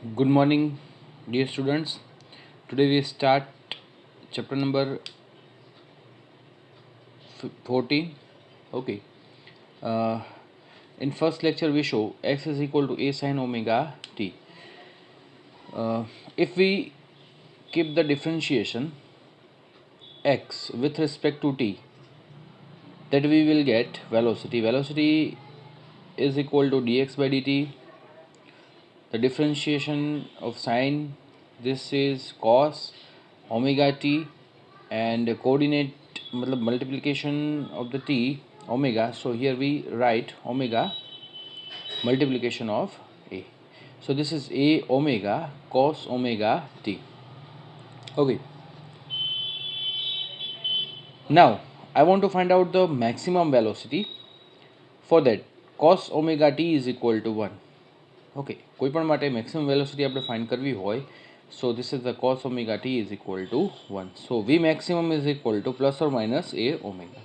Good morning, dear students. Today we start chapter number 14. Okay. Uh, in first lecture we show x is equal to a sin omega t. If we keep the differentiation x with respect to t, that we will get velocity. Velocity is equal to dx by dt. The differentiation of sine, this is cos omega t, and coordinate multiplication of the t omega. So here we write omega multiplication of a. So this is a omega cos omega t. Okay. Now I want to find out the maximum velocity. For that, cos omega t is equal to 1. Okay, કોઈ પણ માટે maximum velocity આપણે find કરવી હોય, so this is the cos omega t is equal to 1. So V maximum is equal to plus or minus a omega.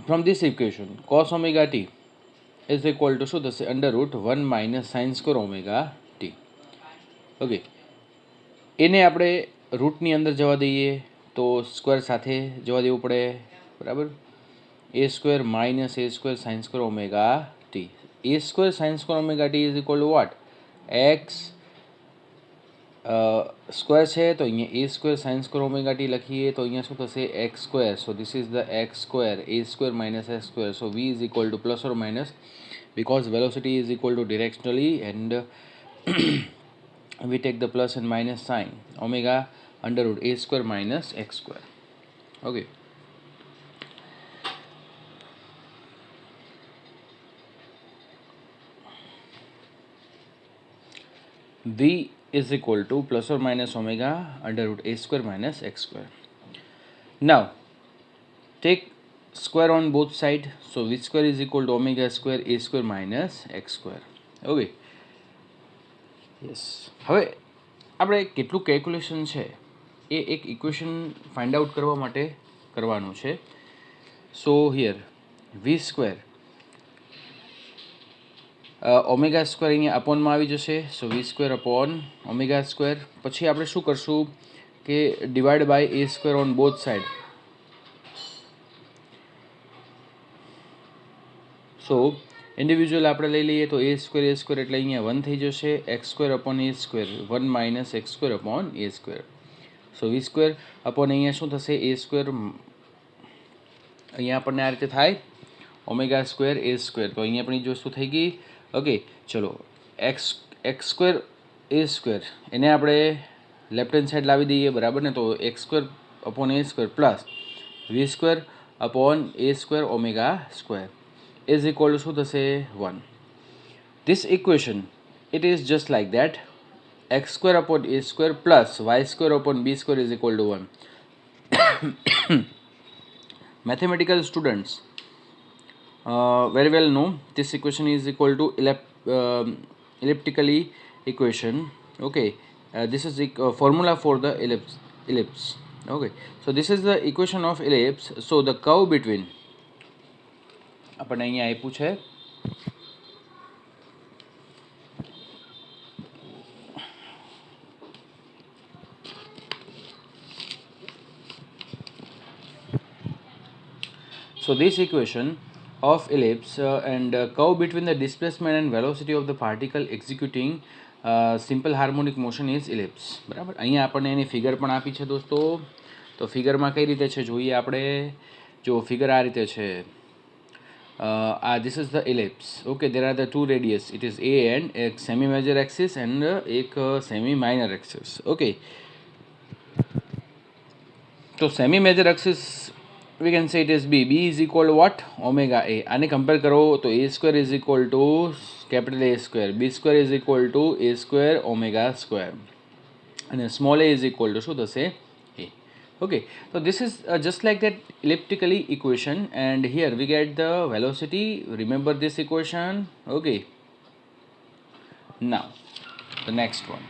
From this equation, cos omega t is equal to શું થશે under root 1 minus sin square omega t. Okay, એને આપણે રૂટની અંદર જવા દઈએ તો square સાથે જવા દેવું પડે, બરાબર. a square minus a square sin square omega t. a square sin square omega t is equal to what? x square છે તો અહીંયા a square sin square omega t લખીએ તો અહીંયા શું થશે x square. So this is the x square, a square minus x square. So v is equal to plus or minus, because velocity is equal to directionally, and we take the plus and minus sign. Omega under root a square minus x square. Okay. V is equal to plus or minus omega under root a square minus x square. Now take square on both sides. So v square is equal to omega square a square minus x square. Okay. Yes. હવે આપણે કેટલું calculation છે એ એક equation find out કરવા માટે કરવાનું છે. So here v square omega square અહીંયા અપોનમાં આવી જશે. સો વી સ્ક્વેર અપોન ઓમેગા સ્ક્વેર. પછી આપણે શું કરશું કે divide by a square on both side. So individual આપણે લઈ લઈએ તો એ સ્ક્વેર એટલે અહીંયા 1 થઈ જશે. X square upon a square 1 minus x square upon a square. So V square upon અહીંયા શું થશે એ સ્ક્વેર, અહીંયા આપણને આ રીતે થાય ઓમેગા સ્ક્વેર એ સ્ક્વેર. તો અહીંયા આપણી વસ્તુ થઈ ગઈ. ઓકે, ચલો એક્સ સ્ક્વેર એ સ્ક્વેર એને આપણે લેફ્ટ હેન્ડ સાઈડ લાવી દઈએ, બરાબર ને. તો x square upon a square plus v square upon a square omega square is equal to શું થશે 1. This equation, it is just like that. X square upon a square plus y square upon b square is equal to 1. Mathematical students very well know this equation is equal to elliptically equation. Okay, this is the formula for the ellipse. Okay, so this is the equation of ellipse. So the curve between આપણને અહીંયા આપ્યું છે so this equation of ellipse and curve between the displacement and velocity of the particle executing simple harmonic motion is ellipse. બરાબર. અહીંયા આપણને એની figure પણ આપી છે દોસ્તો. તો ફિગરમાં કઈ રીતે છે જોઈએ આપણે. જો ફિગર આ રીતે છે. This is the ellipse. Okay, there are the two radius. It is a and a semi major axis and एक semi minor axis. Okay, so semi major axis we can say it is b. B is equal to what? Omega a. આને compare કરો તો a square is equal to capital A square, b square is equal to a square omega square, and small a is equal to શું થશે a. Okay, so this is just like that elliptically equation, and here we get the velocity. Remember this equation. Okay, now the next one.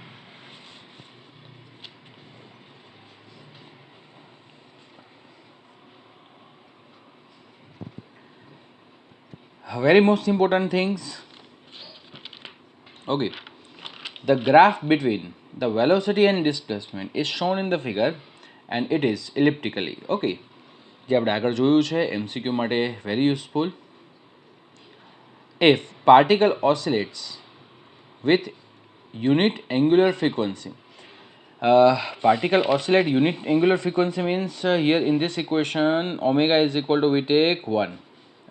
Very most important things. Okay, The graph between the velocity and displacement is shown in the figure and it is elliptically. Okay, જે આપણે આગળ જોયું છે MCQ માટે very useful. If particle oscillates with unit angular frequency, particle oscillate unit angular frequency means here in this equation omega is equal to, we take 1.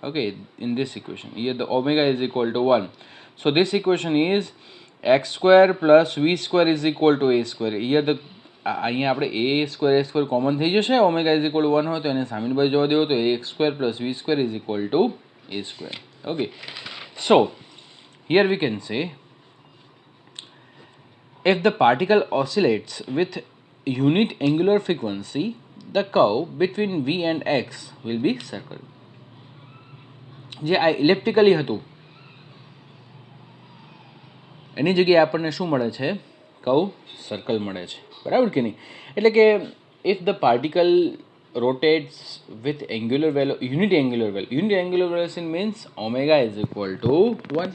Okay, in this equation here the omega is equal to 1. So this equation is x square plus v square is equal to a square. Here the અહીંયા આપણે a square common થઈ જશે. Omega is equal two 1 હોય તો એને સામેની બાજુ જવા દેવો, તો ax square plus v square is equal to a square. Okay, so here we can say if the particle oscillates with unit angular frequency, the curve between v and x will be circle. જે આ ઇલેપ્ટિકલી હતું એની જગ્યાએ આપણને શું મળે છે? Curve circle મળે છે, બરાબર કે નહીં? એટલે કે if the particle rotates with angular value, unit angular velocity means omega is equal to 1.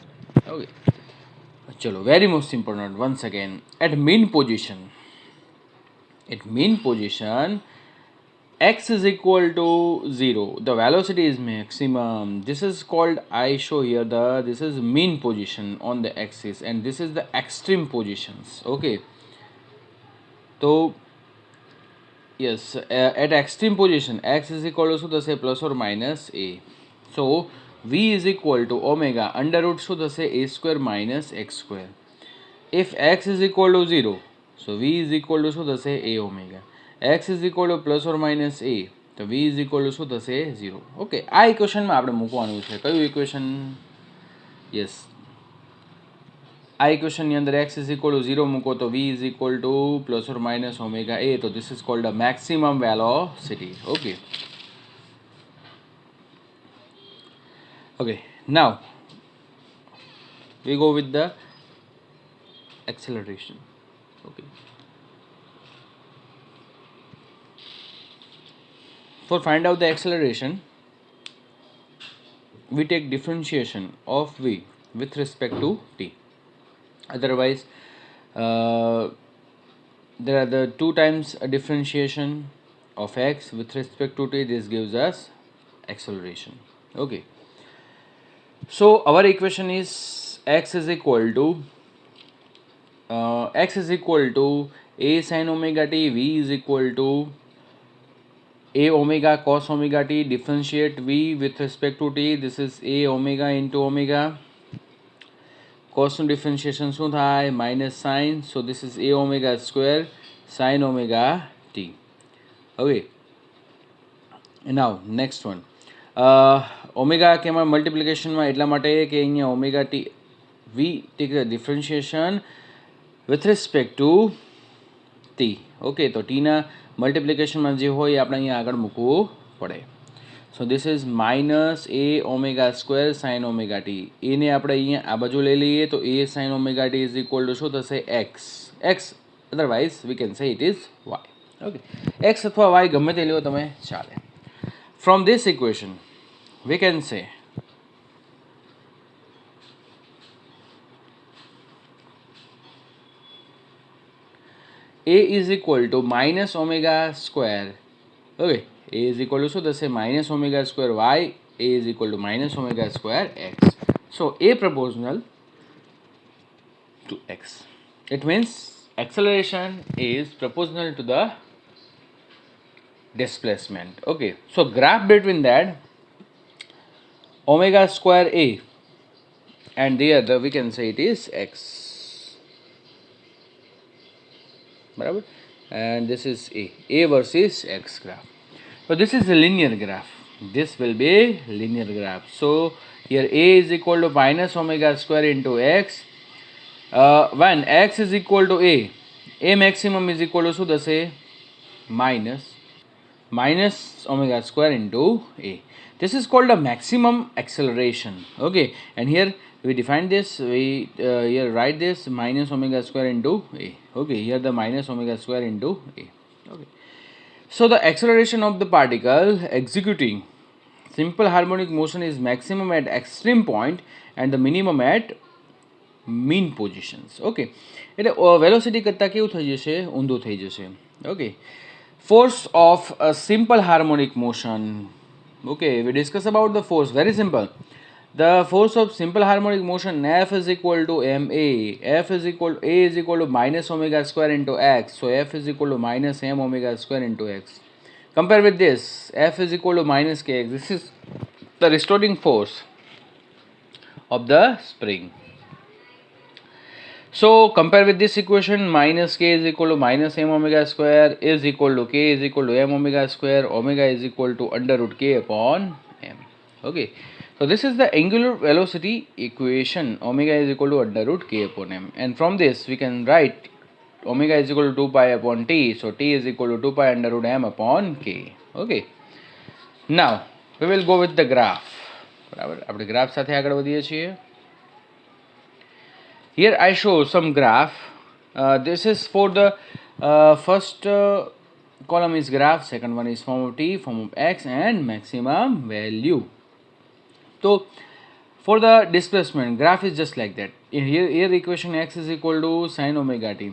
Okay, chalo, very most important once again, at mean position x is equal to 0, the velocity is maximum. This is called, I show here this is mean position on the axis and this is the extreme positions. Okay, so yes, at extreme position x is equal to શું થશે? plus or minus a. So v is equal to omega under root શું થશે? a square minus x square. If x is equal to 0, so v is equal to શું થશે? a omega. x is equal to plus or minus a, તો v is equal to શું થશે? 0. Okay, આ ઇક્વેશનમાં આપણે મૂકવાનું છે. કયું ઇક્વેશન? યસ, આ ઇક્વેશનની અંદર x is equal to 0 મૂકો તો v is equal to plus or minus omega a, તો this is called a maximum velocity. Okay, okay, now we go with the acceleration. Okay, for find out the acceleration, we take differentiation of v with respect to t. Otherwise there are the 2 times a differentiation of x with respect to t. This gives us acceleration. Okay, so our equation is x is equal to a sin omega t, v is equal to a omega cos omega t. Differentiate v with respect to t, this is a omega into omega. Cos નું differentiation શું થાય? minus sin, so this is a omega square sin omega t. Okay, now next one, omega કેમાં મલ્ટિપ્લિકેશનમાં એટલા માટે કે અહીંયા omega t, we take the differentiation with respect to t. Okay, તો t ના મલ્ટિપ્લિકેશનમાં જે હોય આપણે અહીંયા આગળ મૂકવું પડે. So this is minus a omega square sin omega t. a ને આપણે અહીંયા આ બાજુ લઈ લઈએ તો a sin omega t is equal to શું થશે? x. Otherwise we can say it is y. Okay, x અથવા y ગમે તે લ્યો તમે ચાલે. From this equation we can say a is equal to minus omega square. Okay, a is equal to શું થશે? minus omega square y, a is equal to minus omega square x. So a proportional to x. It means acceleration is proportional to the displacement. Okay, so graph between that omega square a and the other, we can say it is x. Barabar? And this is a versus x graph. So this is a linear graph. This will be linear graph. So here a is equal to minus omega square into x. When x is equal to a maximum is equal to શું થશે? minus omega square into a. This is called a maximum acceleration. Okay, and here we define this, we here write this minus omega square into a. Okay, here the minus omega square into a. Okay, so the acceleration of the particle executing simple harmonic motion is maximum at extreme point and the minimum at mean positions. Okay, એટલે velocity કરતાં કેવું થઈ જશે? ઊંધું થઈ જશે. Okay, force of a simple harmonic motion. Okay, we discuss about the force. Very simple. The force of simple harmonic motion F is equal to ma. F is equal a is equal to minus omega square into x. So F is equal to minus m omega square into x. Compare with this. F is equal to minus kx. This is the restoring force of the spring. So compare with this equation, minus k is equal to minus m omega square is equal to k is equal to m omega square, omega is equal to under root k upon m. Okay, so this is the angular velocity equation, omega is equal to under root k upon m, and from this we can write omega is equal to 2 pi upon t, so t is equal to 2 pi under root m upon k. Okay, now we will go with the graph. બરાબર, આપણે graph સાથે આગળ વધીએ છીએ. Here I show some graph. This is for the first column is graph, second one is form of t, form of x, and maximum value. So for the displacement, graph is just like that. Here equation x is equal to sin omega t.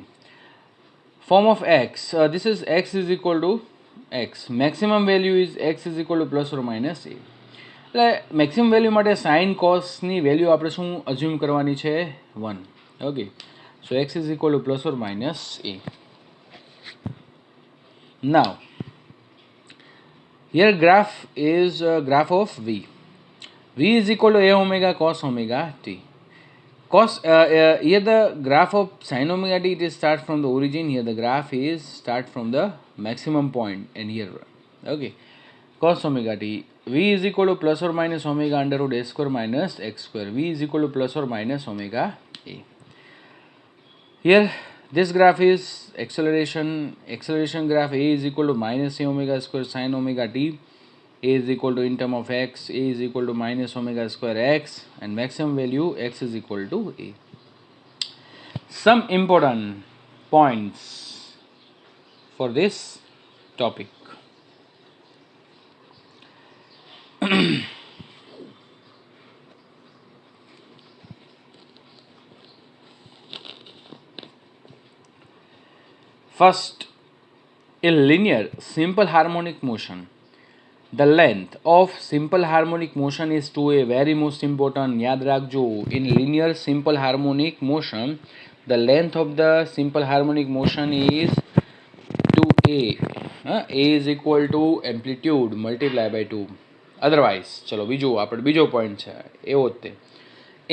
Form of x, this is x is equal to x. Maximum value is x is equal to plus or minus a. એટલે maximum value માટે sine કોસની value આપણે શું assume કરવાની છે? 1. Okay, so x is equal to plus or minus a. Now here graph is graph of v. V is equal to a omega cos omega t. Cos here the graph of sin omega t, it is start from the origin. Here the graph is start from the maximum point, and here okay, cos omega t, v is equal to plus or minus omega under root a square minus x square. V is equal to plus or minus omega a. Here this graph is acceleration graph. A is equal to minus a omega square sin omega t. A is equal to in term of x, a is equal to minus omega square x, and maximum value x is equal to a. Some important points for this topic. First, in linear simple harmonic motion, the length of simple harmonic motion is 2a. Very most important, याद रखो. In linear simple harmonic motion, the length of the simple harmonic motion is 2a. A is equal to amplitude multiply by 2. Otherwise, ચલો બીજો point છે એવો જ તે.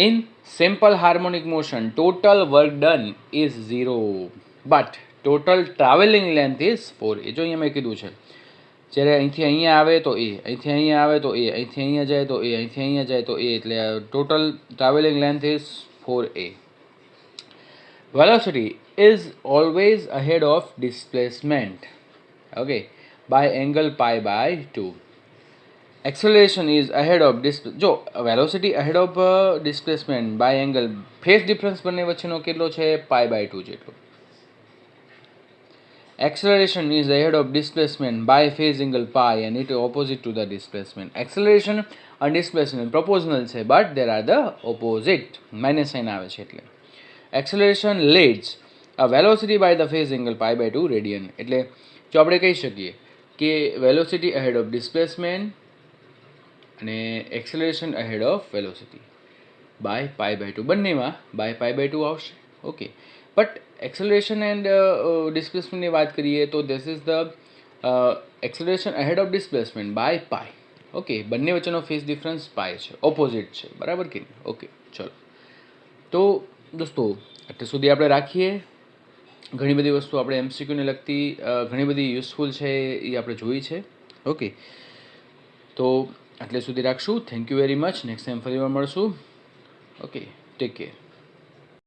In simple harmonic motion, total work done is 0, but total traveling length is 4a. જો અહીંયા મેં કીધું છે, જ્યારે અહીંથી અહીંયા આવે તો એ, અહીંથી અહીંયા આવે તો એ, અહીંથી અહીંયા જાય તો એ, અહીંથી અહીંયા જાય તો એ, એટલે total travelling length is 4a. Velocity is always ahead of displacement, okay, by angle pi by 2. Acceleration is ahead of જો velocity ahead of displacement by angle, phase difference બંને વચ્ચેનો કેટલો છે? pi by 2 જેટલો. Acceleration is ahead of displacement by phase angle pi, and it is opposite to the displacement. Acceleration and displacement proportional છે, but there are the opposite. Minus sign આવે છે એટલે. Acceleration leads a velocity by the phase angle pi by 2 radian. એટલે જો આપણે કહી શકીએ કે velocity ahead of displacement અને acceleration ahead of velocity by pi by 2, બંનેમાં by pi by 2 આવશે. Okay, but acceleration and displacement ની વાત કરીએ તો this is the acceleration ahead of displacement by pi. Okay, બંને વચ્ચેનો ફેઝ ડિફરન્સ પાઈ છે, ઓપોઝિટ છે, બરાબર કે નહીં? ઓકે, ચલો તો દોસ્તો એટલે સુધી આપણે રાખીએ. ઘણી બધી વસ્તુ આપણે એમસીક્યુને લગતી ઘણી બધી યુઝફુલ છે એ આપણે જોઈ છે. ઓકે, તો આટલે સુધી રાખશું. Thank you very much. Next time ફરીવાર મળશું. Okay, take care.